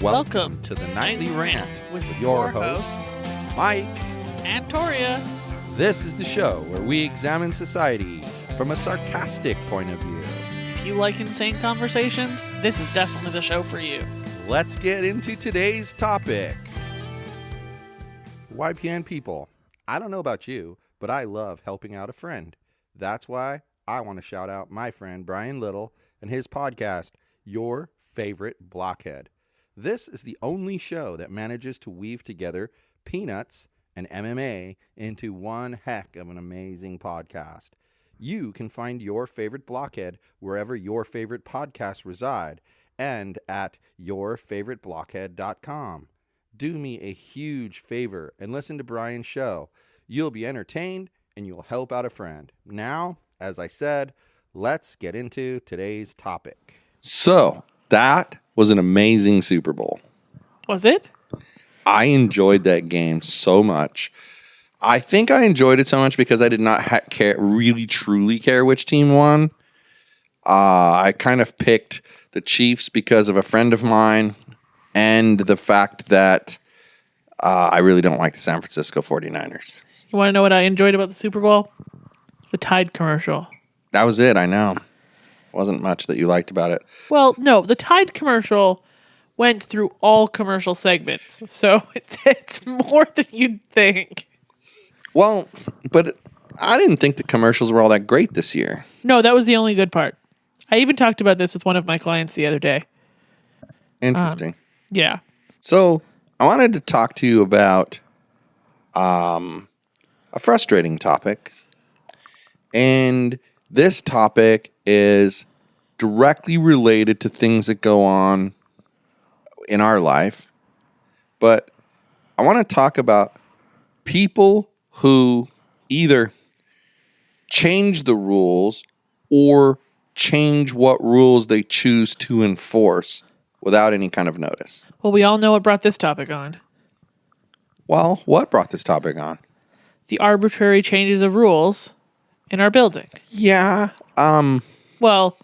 Welcome to the Nightly Rant with your hosts, Mike. and Torya. This is the show where we examine society from a sarcastic point of view. If you like insane conversations, this is definitely the show for you. Let's get into today's topic. YPN people, I don't know about you, but I love helping out a friend. That's why I want to shout out my friend Brian Little and his podcast, Your Favorite Blockhead. This is the only show that manages to weave together peanuts and MMA into one heck of an amazing podcast. You can find Your Favorite Blockhead wherever your favorite podcasts reside and at yourfavoriteblockhead.com. Do me a huge favor and listen to Brian's show. You'll be entertained and you'll help out a friend. Now, as I said, let's get into today's topic. So, that was an amazing Super Bowl. Was it? I enjoyed that game so much. I think I enjoyed it so much because I did not really truly care which team won. I kind of picked the Chiefs because of a friend of mine and the fact that I really don't like the San Francisco 49ers. You want to know what I enjoyed about the Super Bowl? The Tide commercial. That was it, I know. Wasn't much that you liked about it. Well, no, the Tide commercial went through all commercial segments, so it's more than you'd think. Well, but I didn't think the commercials were all that great this year. No, that was the only good part. I even talked about this with one of my clients the other day. Interesting. Yeah. So I wanted to talk to you about a frustrating topic. And this topic is directly related to things that go on in our life. But I want to talk about people who either change the rules or change what rules they choose to enforce without any kind of notice. Well, we all know what brought this topic on. Well, what brought this topic on? The arbitrary changes of rules in our building. Yeah. Well,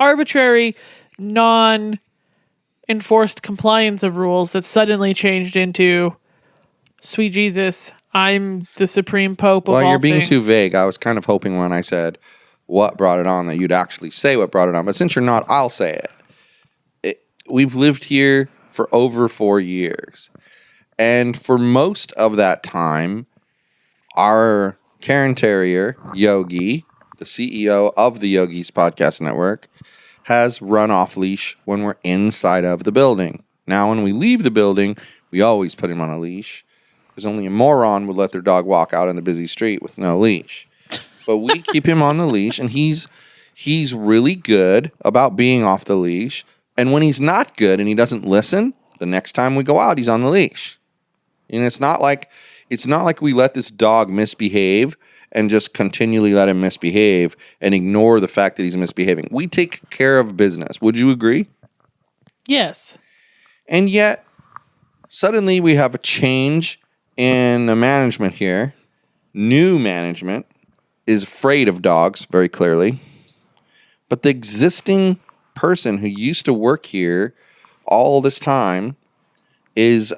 arbitrary, non-enforced compliance of rules that suddenly changed into, sweet Jesus, I'm the supreme pope of all things. Well, you're being too vague. I was kind of hoping when I said what brought it on that you'd actually say what brought it on. But since you're not, I'll say it. We've lived here for over 4 years. And for most of that time, our Karen Terrier, Yogi, the CEO of the Yogi's Podcast Network, has run off leash when we're inside of the building. Now, when we leave the building, we always put him on a leash, because only a moron would let their dog walk out on the busy street with no leash. But we keep him on the leash, and he's really good about being off the leash. And when he's not good and he doesn't listen, the next time we go out, he's on the leash. And it's not like we let this dog misbehave and just continually let him misbehave and ignore the fact that he's misbehaving. We take care of business. Would you agree? Yes. And yet, suddenly we have a change in the management here. New management is afraid of dogs, very clearly. But the existing person who used to work here all this time is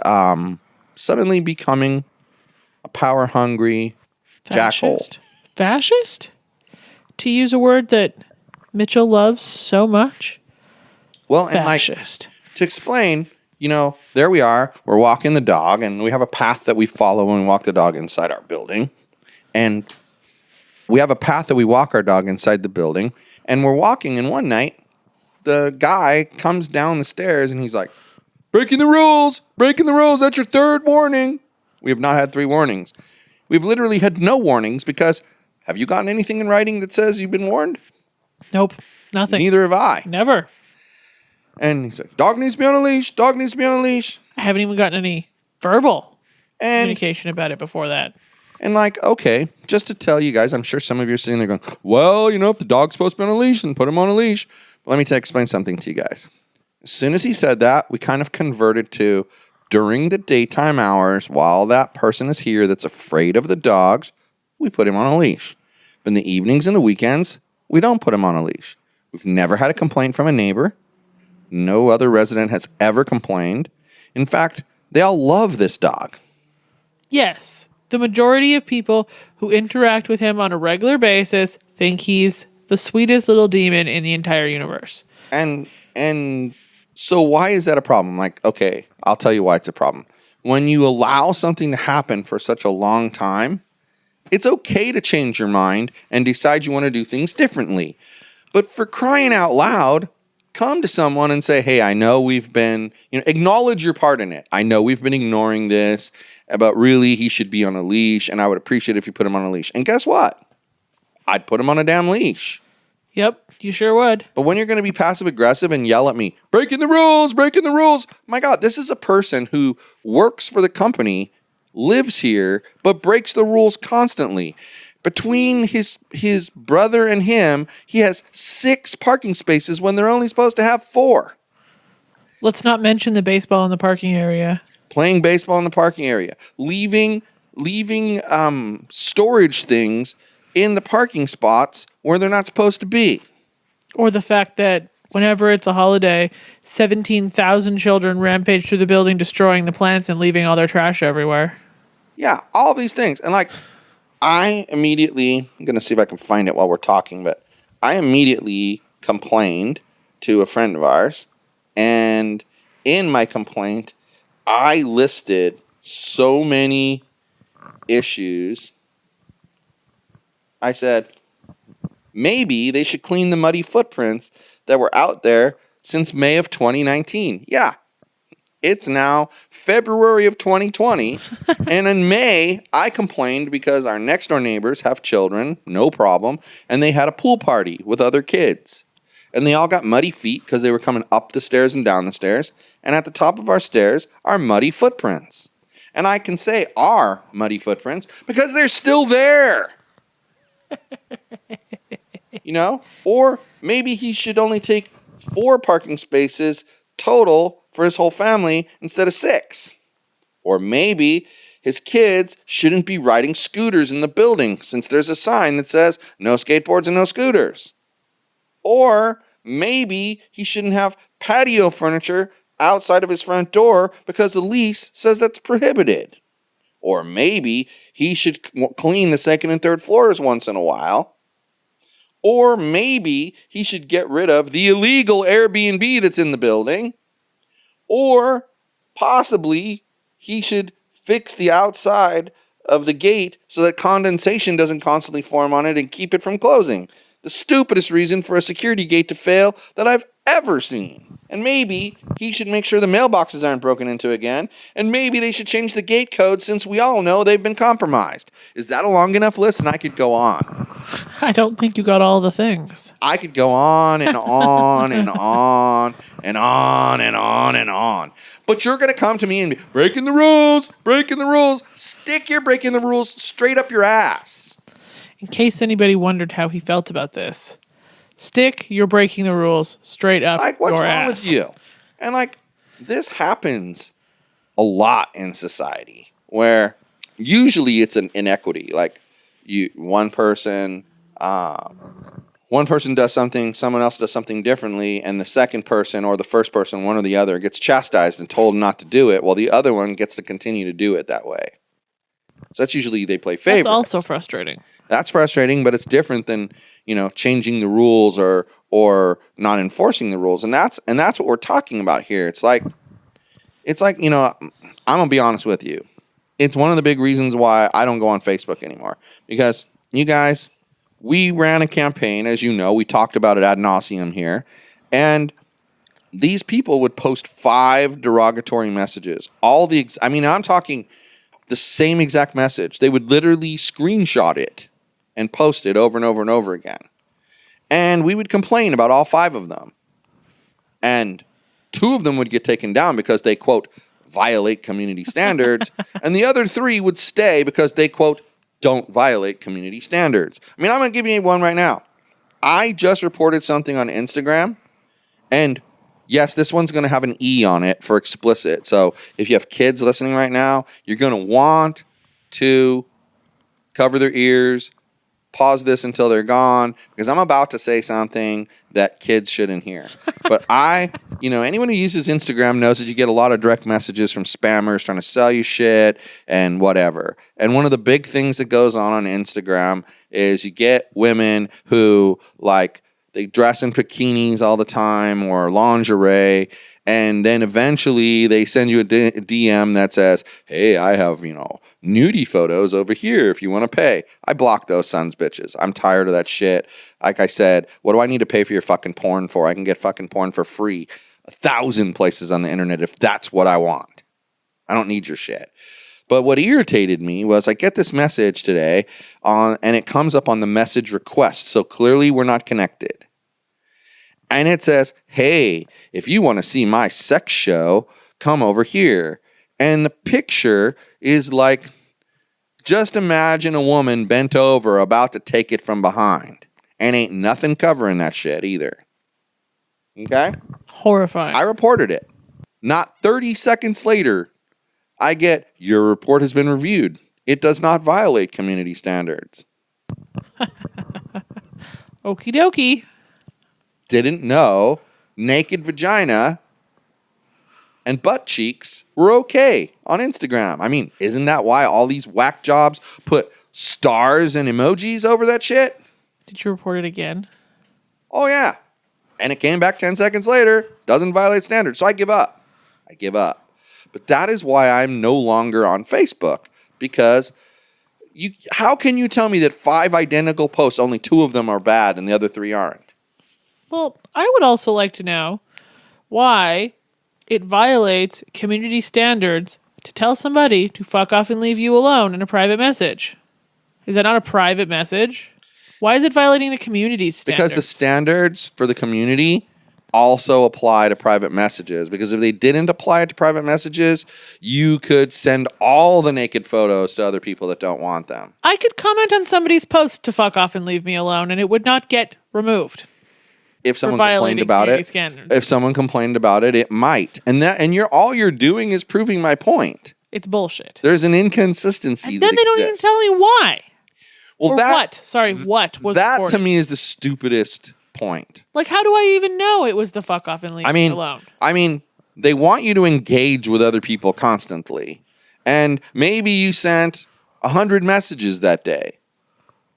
suddenly becoming a power-hungry jackal. Fascist? To use a word that Mitchell loves so much? Well, Fascist. And to explain, there we are. We're walking the dog, and we have a path that we follow when we walk the dog inside our building. And we have a path that we walk our dog inside the building. And we're walking, and one night, the guy comes down the stairs, and he's like, breaking the rules, that's your third warning. We have not had 3 warnings. We've literally had no warnings because have you gotten anything in writing that says you've been warned? Nope, nothing. Neither have I. Never. And he's like, dog needs to be on a leash, I haven't even gotten any verbal communication about it before that. And okay, just to tell you guys, I'm sure some of you are sitting there going, well, if the dog's supposed to be on a leash, then put him on a leash. But let me explain something to you guys. As soon as he said that, we kind of converted to during the daytime hours, while that person is here that's afraid of the dogs, we put him on a leash. But in the evenings and the weekends, we don't put him on a leash. We've never had a complaint from a neighbor. No other resident has ever complained. In fact, they all love this dog. Yes, the majority of people who interact with him on a regular basis think he's the sweetest little demon in the entire universe. And so why is that a problem? Like, okay, I'll tell you why it's a problem. When you allow something to happen for such a long time, it's okay to change your mind and decide you want to do things differently. But for crying out loud, come to someone and say, hey, I know we've been, acknowledge your part in it. I know we've been ignoring this, but really he should be on a leash, and I would appreciate it if you put him on a leash. And guess what? I'd put him on a damn leash. Yep, you sure would. But when you're going to be passive aggressive and yell at me, breaking the rules, my God, this is a person who works for the company, lives here, but breaks the rules constantly. Between his brother and him, he has 6 parking spaces when they're only supposed to have 4. Let's not mention the baseball in the parking area. Playing baseball in the parking area. Leaving storage things in the parking spots where they're not supposed to be. Or the fact that whenever it's a holiday, 17,000 children rampage through the building, destroying the plants and leaving all their trash everywhere. Yeah, all these things. And I immediately, I'm going to see if I can find it while we're talking, but I immediately complained to a friend of ours. And in my complaint, I listed so many issues. I said, maybe they should clean the muddy footprints that were out there since May of 2019. Yeah, it's now February of 2020. And in May, I complained because our next door neighbors have children, no problem. And they had a pool party with other kids. And they all got muddy feet because they were coming up the stairs and down the stairs. And at the top of our stairs are muddy footprints. And I can say are muddy footprints because they're still there. Or maybe he should only take 4 parking spaces total for his whole family instead of 6. Or maybe his kids shouldn't be riding scooters in the building since there's a sign that says no skateboards and no scooters. Or maybe he shouldn't have patio furniture outside of his front door because the lease says that's prohibited. Or maybe he should clean the 2nd and 3rd floors once in a while. Or maybe he should get rid of the illegal Airbnb that's in the building. Or possibly he should fix the outside of the gate so that condensation doesn't constantly form on it and keep it from closing. The stupidest reason for a security gate to fail that I've ever seen. And maybe he should make sure the mailboxes aren't broken into again. And maybe they should change the gate code since we all know they've been compromised. Is that a long enough list? And I could go on. I don't think you got all the things. I could go on and on and on and on and on and on. But you're going to come to me and be, breaking the rules. Stick your breaking the rules straight up your ass. In case anybody wondered how he felt about this, stick your breaking the rules straight up what's your wrong ass. with you? And this happens a lot in society where usually it's an inequity. One person does something, someone else does something differently, and the second person or the first person, one or the other, gets chastised and told not to do it, while the other one gets to continue to do it that way. So that's usually they play favorites. That's also frustrating. That's frustrating, but it's different than, changing the rules or not enforcing the rules. And that's what we're talking about here. It's like, I'm going to be honest with you. It's one of the big reasons why I don't go on Facebook anymore. Because you guys, we ran a campaign, as you know, we talked about it ad nauseum here. And these people would post 5 derogatory messages. I'm talking the same exact message. They would literally screenshot it and post it over and over and over again. And we would complain about all 5 of them. And 2 of them would get taken down because they, quote, violate community standards. And the other 3 would stay because they, quote, don't violate community standards. I'm going to give you one right now. I just reported something on Instagram. And yes, this one's going to have an E on it for explicit. So if you have kids listening right now, you're going to want to cover their ears, pause this until they're gone because I'm about to say something that kids shouldn't hear. But anyone who uses Instagram knows that you get a lot of direct messages from spammers trying to sell you shit and whatever. And one of the big things that goes on Instagram is you get women who they dress in bikinis all the time or lingerie, and then eventually they send you a DM that says, hey, I have, nudie photos over here if you want to pay. I block those sons bitches. I'm tired of that shit. Like I said, what do I need to pay for your fucking porn for? I can get fucking porn for free 1,000 places on the internet if that's what I want. I don't need your shit. But what irritated me was I get this message today and it comes up on the message request. So clearly we're not connected. And it says, hey, if you want to see my sex show, come over here. And the picture is just imagine a woman bent over about to take it from behind. And ain't nothing covering that shit either. Okay? Horrifying. I reported it. Not 30 seconds later, I get, your report has been reviewed. It does not violate community standards. Okie dokie. Didn't know naked vagina and butt cheeks were okay on Instagram. I mean, isn't that why all these whack jobs put stars and emojis over that shit? Did you report it again? Oh, yeah. And it came back 10 seconds later. Doesn't violate standards. So I give up. But that is why I'm no longer on Facebook. Because how can you tell me that 5 identical posts, only 2 of them are bad and the other 3 aren't? Well, I would also like to know why it violates community standards to tell somebody to fuck off and leave you alone in a private message. Is that not a private message? Why is it violating the community standards? Because the standards for the community also apply to private messages. Because if they didn't apply it to private messages, you could send all the naked photos to other people that don't want them. I could comment on somebody's post to fuck off and leave me alone, and it would not get removed. If someone complained about it, it might. And all you're doing is proving my point. It's bullshit. There's an inconsistency. And then they don't even tell me why. Well, what? Sorry, what was that reported? To me is the stupidest point. How do I even know it was the fuck off and leave me alone? I mean, they want you to engage with other people constantly. And maybe you sent 100 messages that day.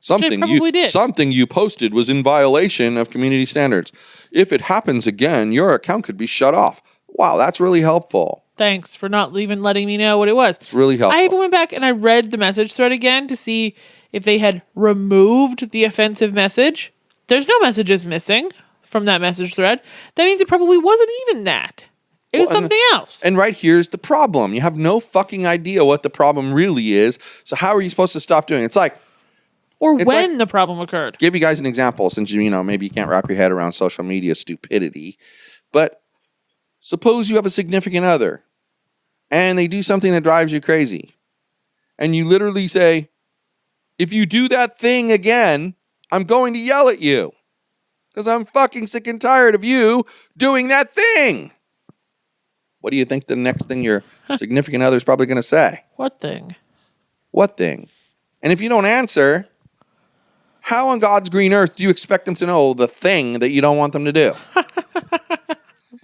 Something you posted was in violation of community standards. If it happens again, your account could be shut off. Wow, that's really helpful. Thanks for not even letting me know what it was. It's really helpful. I even went back and I read the message thread again to see if they had removed the offensive message. There's no messages missing from that message thread. That means it probably wasn't even that. It was something else. And right here's the problem. You have no fucking idea what the problem really is. So how are you supposed to stop doing it? It's when the problem occurred. Give you guys an example, since maybe you can't wrap your head around social media stupidity. But suppose you have a significant other and they do something that drives you crazy. And you literally say, if you do that thing again, I'm going to yell at you. Because I'm fucking sick and tired of you doing that thing. What do you think the next thing your significant other is probably going to say? What thing? What thing? And if you don't answer, how on God's green earth do you expect them to know the thing that you don't want them to do?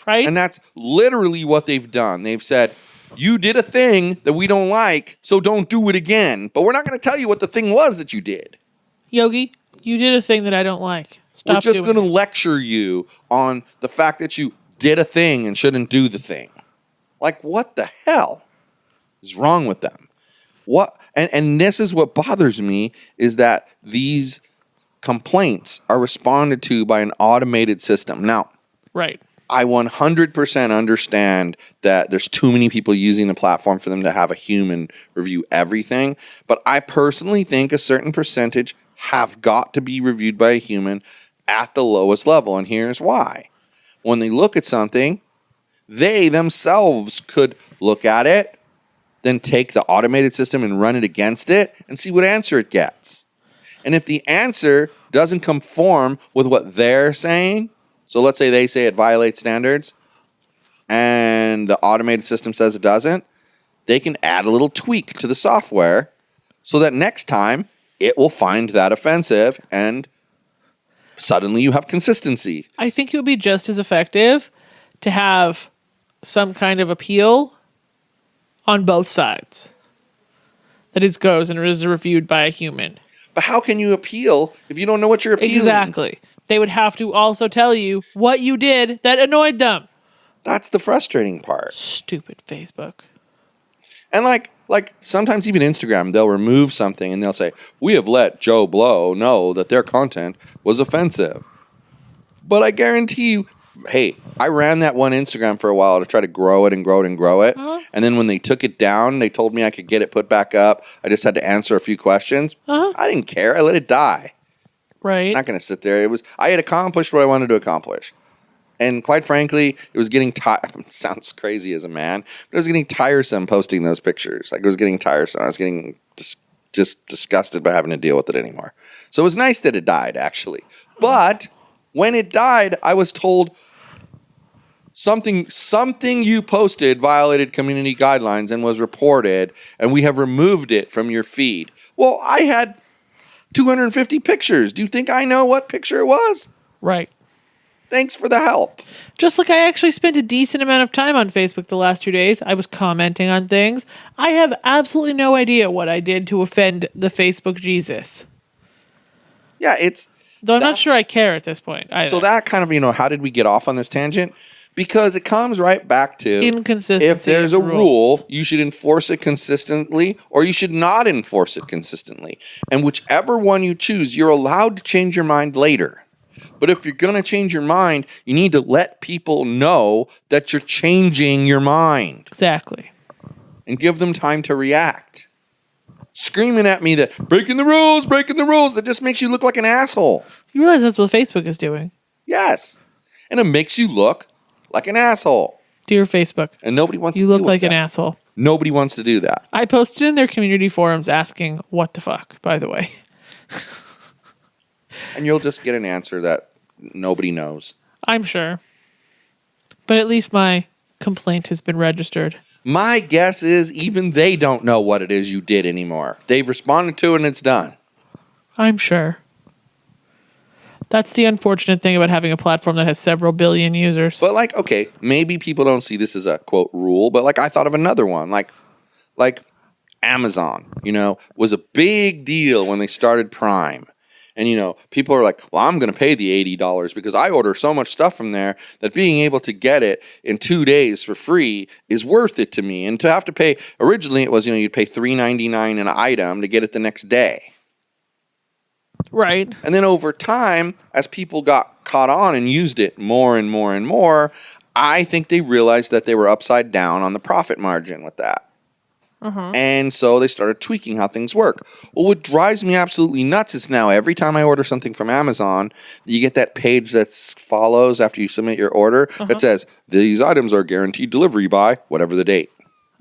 Right? And that's literally what they've done. They've said, you did a thing that we don't like, so don't do it again. But we're not going to tell you what the thing was that you did. Yogi, you did a thing that I don't like. Stop We're just going to lecture you on the fact that you did a thing and shouldn't do the thing. What the hell is wrong with them? What? And this is what bothers me, is that these complaints are responded to by an automated system. Now, right. I 100% understand that there's too many people using the platform for them to have a human review everything. But I personally think a certain percentage have got to be reviewed by a human at the lowest level. And here's why. When they look at something, they themselves could look at it, then take the automated system and run it against it and see what answer it gets. And if the answer doesn't conform with what they're saying, so let's say they say it violates standards and the automated system says it doesn't, they can add a little tweak to the software so that next time it will find that offensive, and suddenly you have consistency. I think it would be just as effective to have some kind of appeal on both sides that it goes and is reviewed by a human. But how can you appeal if you don't know what you're appealing? Exactly. They would have to also tell you what you did that annoyed them. That's the frustrating part. Stupid Facebook. And like sometimes even Instagram, they'll remove something and they'll say, we have let Joe Blow know that their content was offensive. But I guarantee you, hey, I ran that one Instagram for a while to try to grow it and grow it and grow it. Uh-huh. And then when they took it down, they told me I could get it put back up. I just had to answer a few questions. Uh-huh. I didn't care. I let it die. Right. I'm not going to sit there. I had accomplished what I wanted to accomplish. And quite frankly, it was getting sounds crazy as a man, but it was getting tiresome posting those pictures. Like, it was getting tiresome. I was getting just disgusted by having to deal with it anymore. So it was nice that it died, actually. But when it died, I was told something you posted violated community guidelines and was reported, and we have removed it from your feed. Well, I had 250 pictures. Do you think I know what picture it was? Right. Thanks for the help. Just like I actually spent a decent amount of time on Facebook the last 2 days. I was commenting on things. I have absolutely no idea what I did to offend the Facebook Jesus. Yeah, Though I'm not sure I care at this point either. So that kind of, how did we get off on this tangent? Because it comes right back to inconsistency. If there's a rules. rule, you should enforce it consistently or you should not enforce it consistently. And whichever one you choose, you're allowed to change your mind later. But if you're going to change your mind, you need to let people know that you're changing your mind. Exactly. And give them time to react. Screaming at me that breaking the rules, that just makes you look like an asshole. You realize that's what Facebook is doing. Yes. And it makes you look like an asshole. Dear Facebook. And nobody wants to do You look like that. an asshole. Nobody wants to do that. I posted in their community forums asking, what the fuck, by the way. And you'll just get an answer that nobody knows. I'm sure. But at least my complaint has been registered. My guess is even they don't know what it is you did anymore. They've responded to it and it's done. I'm sure. That's the unfortunate thing about having a platform that has several billion users. But okay, maybe people don't see this as a quote rule, but I thought of another one. Like Amazon, was a big deal when they started Prime. And, people are like, well, I'm going to pay the $80 because I order so much stuff from there that being able to get it in 2 days for free is worth it to me. And to have to pay, originally it was, you'd pay $3.99 an item to get it the next day. Right. And then over time, as people got caught on and used it more and more and more, I think they realized that they were upside down on the profit margin with that. Uh-huh. And so they started tweaking how things work. Well, what drives me absolutely nuts is now every time I order something from Amazon, you get that page that follows after you submit your order that says, these items are guaranteed delivery by whatever the date.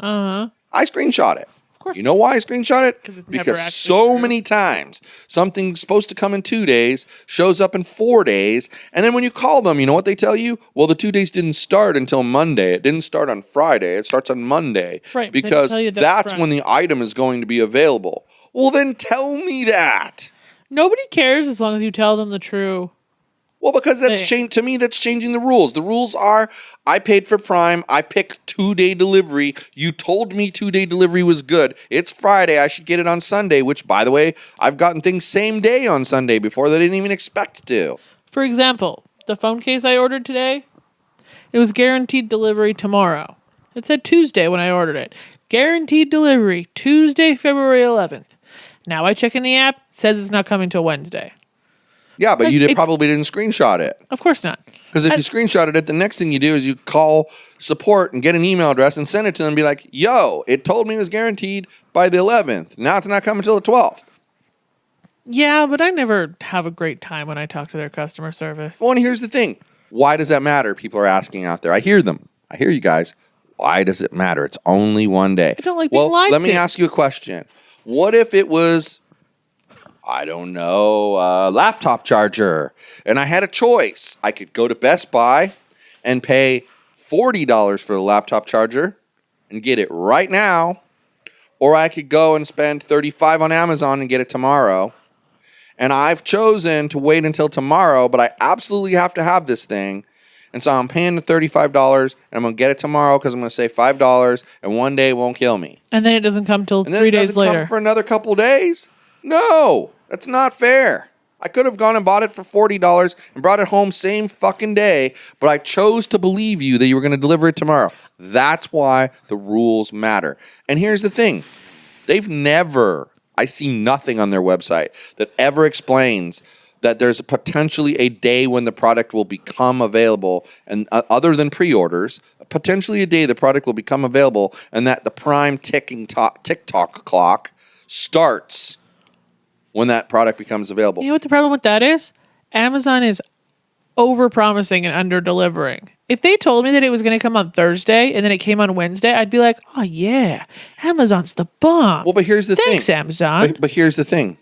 Uh-huh. I screenshot it. Of course. You know why I screenshot it? It's never Because actually so true. many times something's supposed to come in 2 days, shows up in 4 days, and then when you call them, you know what they tell you? Well, the 2 days didn't start until Monday. It didn't start on Friday. It starts on Monday. Right. Because They tell you that that's upfront. when the item is going to be available. Well, then tell me that. Nobody cares as long as you tell them the true. Well, because to me, that's changing the rules. The rules are, I paid for Prime. I picked 2-day delivery. You told me 2-day delivery was good. It's Friday. I should get it on Sunday, which, by the way, I've gotten things same day on Sunday before they didn't even expect to. For example, the phone case I ordered today, it was guaranteed delivery tomorrow. It said Tuesday when I ordered it. Guaranteed delivery, Tuesday, February 11th. Now I check in the app, it says it's not coming till Wednesday. Yeah, but you probably didn't screenshot it. Of course not. Because if you screenshotted it, the next thing you do is you call support and get an email address and send it to them and be like, yo, it told me it was guaranteed by the 11th. Now it's not coming until the 12th. Yeah, but I never have a great time when I talk to their customer service. Well, and here's the thing. Why does that matter? People are asking out there. I hear them. I hear you guys. Why does it matter? It's only one day. I don't like being lied let me to. ask you a question. What if it was, I don't know, a laptop charger, and I had a choice? I could go to Best Buy and pay $40 for the laptop charger and get it right now, Or I could go and spend $35 on Amazon and get it tomorrow. And I've chosen to wait until tomorrow, but I absolutely have to have this thing. And so I'm paying the $35 and I'm going to get it tomorrow because I'm going to save $5 and one day it won't kill me. And then it doesn't come till And then 3 it days doesn't later. come for another couple days? No, that's not fair. I could have gone and bought it for $40 and brought it home same fucking day, but I chose to believe you that you were going to deliver it tomorrow. That's why the rules matter. And here's the thing. I see nothing on their website that ever explains that there's potentially a day when the product will become available, and other than pre-orders, potentially a day the product will become available, and that the prime tick-tock clock starts when that product becomes available. You know what the problem with that is? Amazon is over-promising and under-delivering. If they told me that it was going to come on Thursday and then it came on Wednesday, I'd be like, oh yeah, Amazon's the bomb. Well, but here's the thing. Thanks, Amazon. But here's the thing.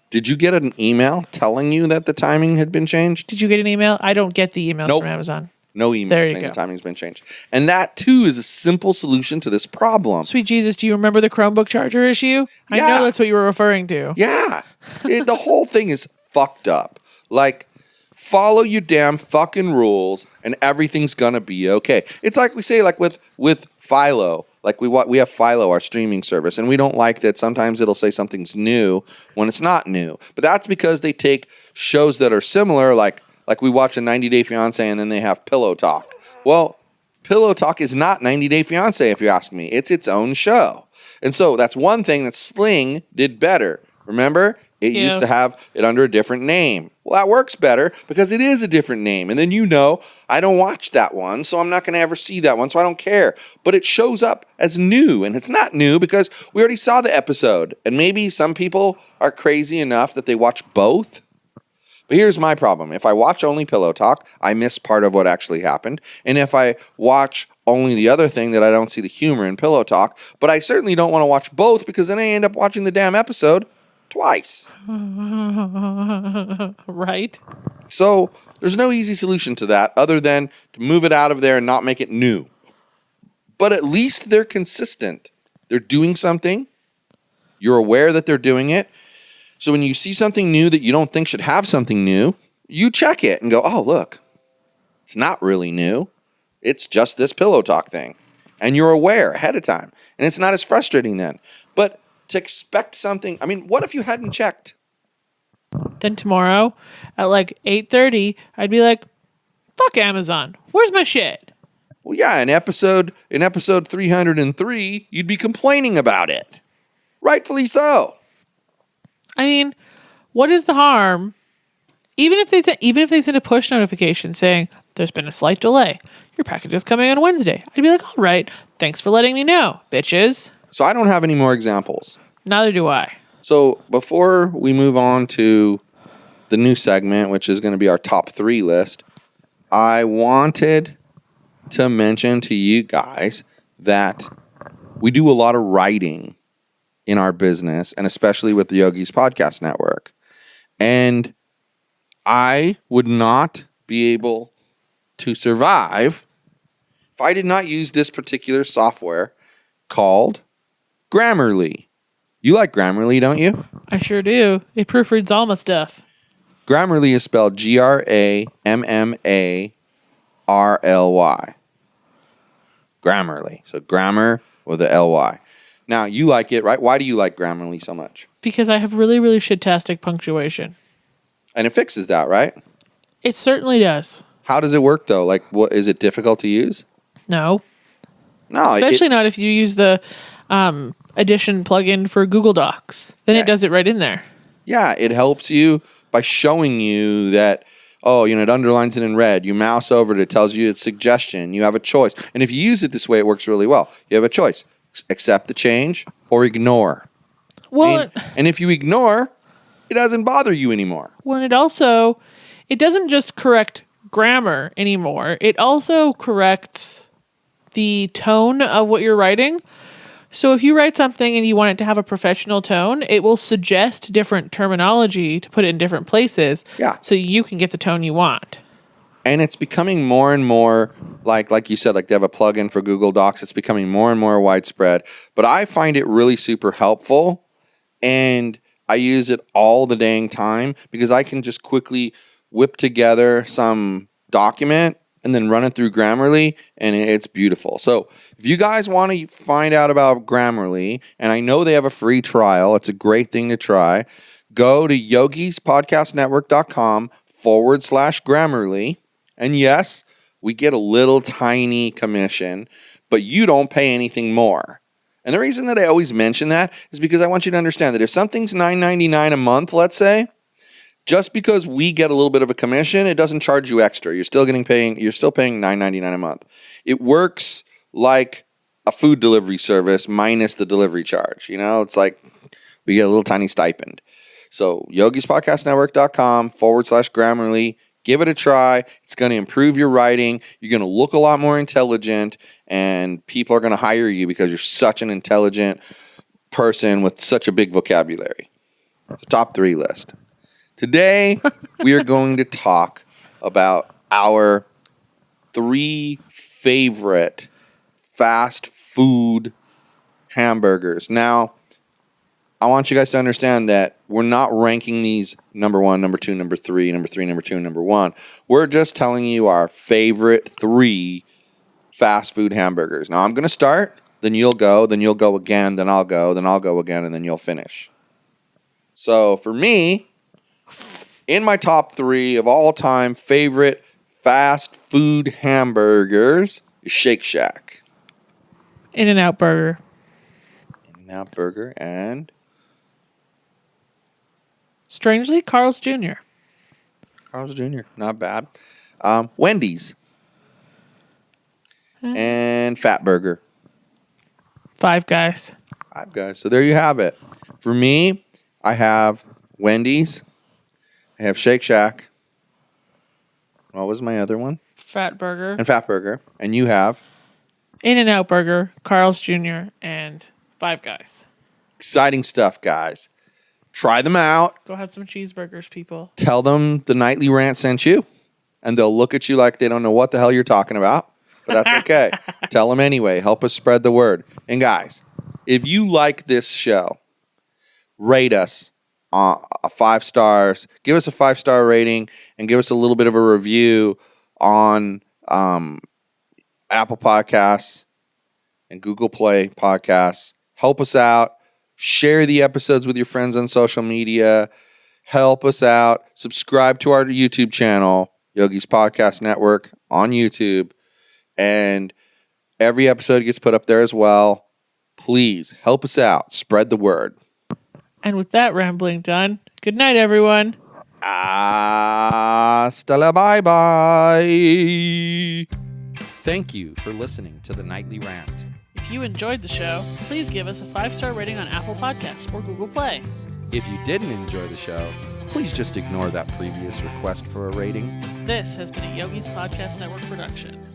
Did you get an email telling you that the timing had been changed? Did you get an email? I don't get the emails Nope. from Amazon. No email There you saying go. the timing's been changed. And that, too, is a simple solution to this problem. Sweet Jesus, do you remember the Chromebook charger issue? I Yeah. know that's what you were referring to. Yeah. The whole thing is fucked up. Like, follow your damn fucking rules and everything's gonna be okay. It's like we say, like with Philo. Like we have Philo, our streaming service, and we don't like that sometimes it'll say something's new when it's not new. But that's because they take shows that are similar, like we watch a 90 Day Fiancé and then they have Pillow Talk. Well, Pillow Talk is not 90 Day Fiancé, if you ask me. It's its own show. And so that's one thing that Sling did better. Remember? It used to have it under a different name. Well, that works better because it is a different name. And then I don't watch that one, so I'm not going to ever see that one, so I don't care. But it shows up as new, and it's not new because we already saw the episode. And maybe some people are crazy enough that they watch both. But here's my problem. If I watch only Pillow Talk, I miss part of what actually happened. And if I watch only the other thing, that I don't see the humor in Pillow Talk. But I certainly don't want to watch both because then I end up watching the damn episode twice. Right? So there's no easy solution to that other than to move it out of there and not make it new. But at least they're consistent. They're doing something. You're aware that they're doing it. So when you see something new that you don't think should have something new, you check it and go, oh, look, it's not really new. It's just this Pillow Talk thing. And you're aware ahead of time. And it's not as frustrating then. But to expect something, I mean, what if you hadn't checked? Then tomorrow at like 8:30, I'd be like, fuck Amazon. Where's my shit? Well, yeah, in episode 303, you'd be complaining about it. Rightfully so. I mean, what is the harm? Even if they send a push notification saying there's been a slight delay, your package is coming on Wednesday, I'd be like, all right, thanks for letting me know, bitches. So I don't have any more examples. Neither do I. So before we move on to the new segment, which is going to be our top 3 list, I wanted to mention to you guys that we do a lot of writing in our business, and especially with the Yogi's Podcast Network. And I would not be able to survive if I did not use this particular software called Grammarly. You like Grammarly, don't you? I sure do. It proofreads all my stuff. Grammarly is spelled Grammarly. Grammarly. So grammar with a Ly. Now, you like it, right? Why do you like Grammarly so much? Because I have really, really shit-tastic punctuation. And it fixes that, right? It certainly does. How does it work, though? Like, what is it difficult to use? No. No. Especially not if you use the Edition plugin for Google Docs. Then Yeah. it does it right in there. Yeah, it helps you by showing you that, it underlines it in red. You mouse over it, it tells you it's suggestion. You have a choice. And if you use it this way, it works really well. You have a choice. Accept the change or ignore. Well, And if you ignore, it doesn't bother you anymore. it doesn't just correct grammar anymore. It also corrects the tone of what you're writing. So if you write something and you want it to have a professional tone, it will suggest different terminology to put it in different places. Yeah. So you can get the tone you want. And it's becoming more and more like you said, like they have a plugin for Google Docs. It's becoming more and more widespread. But I find it really super helpful, and I use it all the dang time because I can just quickly whip together some document and then run it through Grammarly, and it's beautiful. So if you guys want to find out about Grammarly, and I know they have a free trial, it's a great thing to try, go to yogispodcastnetwork.com/Grammarly. And yes, we get a little tiny commission, but you don't pay anything more. And the reason that I always mention that is because I want you to understand that if something's $9.99 a month, let's say, just because we get a little bit of a commission, it doesn't charge you extra. You're still paying $9.99 a month. It works like a food delivery service minus the delivery charge. It's like we get a little tiny stipend. So yogispodcastnetwork.com/Grammarly. Give it a try. It's going to improve your writing. You're going to look a lot more intelligent, and people are going to hire you because you're such an intelligent person with such a big vocabulary. It's a top 3 list. Today, we are going to talk about our 3 favorite fast food hamburgers. Now, I want you guys to understand that we're not ranking these number 1, number 2, number 3, number 3, number 2, number 1. We're just telling you our favorite 3 fast food hamburgers. Now, I'm going to start, then you'll go again, then I'll go again, and then you'll finish. So, for me, in my top 3 of all time favorite fast food hamburgers is Shake Shack. In-N-Out Burger. In-N-Out Burger and... strangely, Carl's Jr. Carl's Jr. Not bad. Wendy's. And Fat Burger. Five Guys. Five Guys. So there you have it. For me, I have Wendy's. I have Shake Shack. What was my other one? Fat Burger. And Fat Burger. And you have? In-N-Out Burger, Carl's Jr., and Five Guys. Exciting stuff, guys. Try them out. Go have some cheeseburgers, people. Tell them the Nightly Rant sent you, and they'll look at you like they don't know what the hell you're talking about. But that's okay. Tell them anyway. Help us spread the word. And guys, if you like this show, rate us 5 stars. Give us a 5-star rating and give us a little bit of a review on Apple Podcasts and Google Play Podcasts. Help us out. Share the episodes with your friends on social media. Help us out. Subscribe to our YouTube channel, Yogi's Podcast Network on YouTube. And every episode gets put up there as well. Please help us out. Spread the word. And with that rambling done, good night, everyone. Hasta la bye-bye. Thank you for listening to the Nightly Rant. If you enjoyed the show, please give us a 5-star rating on Apple Podcasts or Google Play. If you didn't enjoy the show, please just ignore that previous request for a rating. This has been a Yogi's Podcast Network production.